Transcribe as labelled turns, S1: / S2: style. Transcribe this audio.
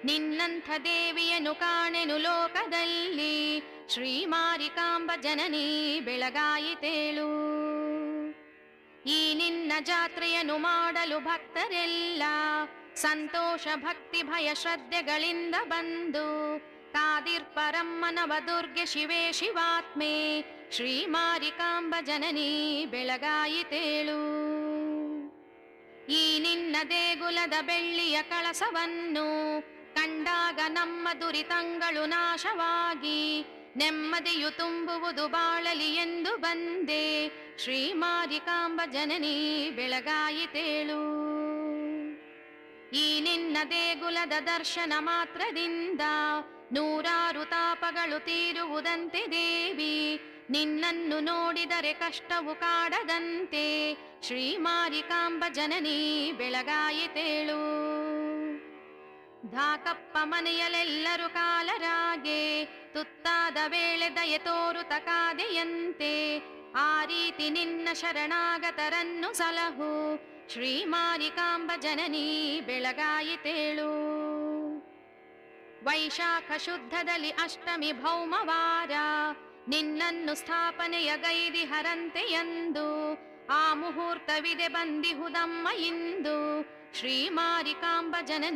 S1: ನಿನ್ನಂಥ ದೇವಿಯನು ಕಾಣೆನು ಲೋಕದಲ್ಲಿ, ಶ್ರೀ ಮಾರಿಕಾಂಬ ಜನನಿ ಬೆಳಗಾಯಿತೇಳು. ಈ ನಿನ್ನ ಜಾತ್ರೆಯನ್ನು ಮಾಡಲು ಭಕ್ತರೆಲ್ಲ ಸಂತೋಷ ಭಕ್ತಿ ಭಯ ಶ್ರದ್ಧೆಗಳಿಂದ ಬಂದು ಕಾದಿರ್ಪರಮ್ಮನವ ದುರ್ಗೆ ಶಿವೇ ಶಿವಾತ್ಮೆ ಶ್ರೀ ಮಾರಿಕಾಂಬ ಜನನಿ ಬೆಳಗಾಯಿತೇಳು. ಈ ನಿನ್ನ ದೇಗುಲದ ಬೆಳ್ಳಿಯ ಕಳಸವನ್ನು ಕಂಡಾಗ ನಮ್ಮ ದುರಿತಂಗಳು ನಾಶವಾಗಿ ನೆಮ್ಮದಿಯು ತುಂಬುವುದು ಬಾಳಲಿ ಎಂದು ಬಂದೆ, ಶ್ರೀ ಮಾರಿಕಾಂಬ ಜನನಿ ಬೆಳಗಾಯಿತೇಳು. ಈ ನಿನ್ನ ದೇಗುಲದ ದರ್ಶನ ಮಾತ್ರದಿಂದ ನೂರಾರು ತಾಪಗಳು ತೀರುವುದಂತೆ ದೇವಿ, ನಿನ್ನನ್ನು ನೋಡಿದರೆ ಕಷ್ಟವು ಕಾಡದಂತೆ ಶ್ರೀ ಮಾರಿಕಾಂಬ ಜನನಿ ಬೆಳಗಾಯಿತೇಳು. ಧಾಕಪ್ಪ ಮನೆಯಲೆಲ್ಲರೂ ಕಾಲರಾಗೆ ತುತ್ತಾದ ವೇಳೆ ದಯೆ ತೋರುತ ಕಾದೆಯಂತೆ, ಆ ರೀತಿ ನಿನ್ನ ಶರಣಾಗತರನ್ನು ಸಲಹು ಶ್ರೀ ಮಾರಿಕಾಂಬ ಜನನಿ ಬೆಳಗಾಯಿತೇಳು. ವೈಶಾಖ ಶುದ್ಧದಲ್ಲಿ ಅಷ್ಟಮಿ ಭೌಮವಾರ ನಿನ್ನನ್ನು ಸ್ಥಾಪನೆಯ ಗೈದಿಹರಂತೆ ಎಂದು, ಆ ಮುಹೂರ್ತವಿದೆ ಬಂದಿಹುದಮ್ಮ ಇಂದು ಶ್ರೀ ಮಾರಿಕಾಂಬ ಜನನಿ